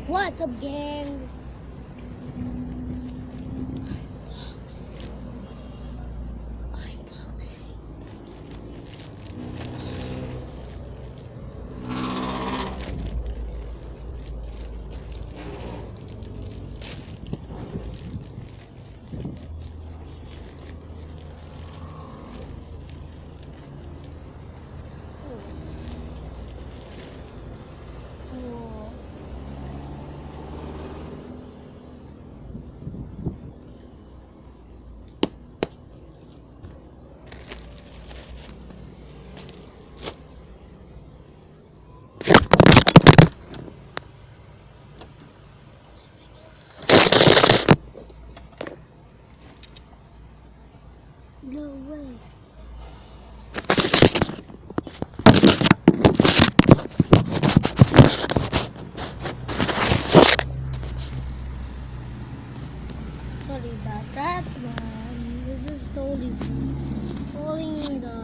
What's up, gangs? Unboxing. No way. Sorry about that, man. This is totally falling the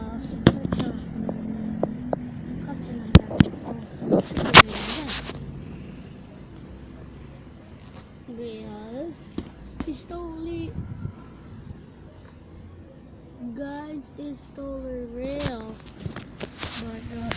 real. It's totally, guys, it's totally real. But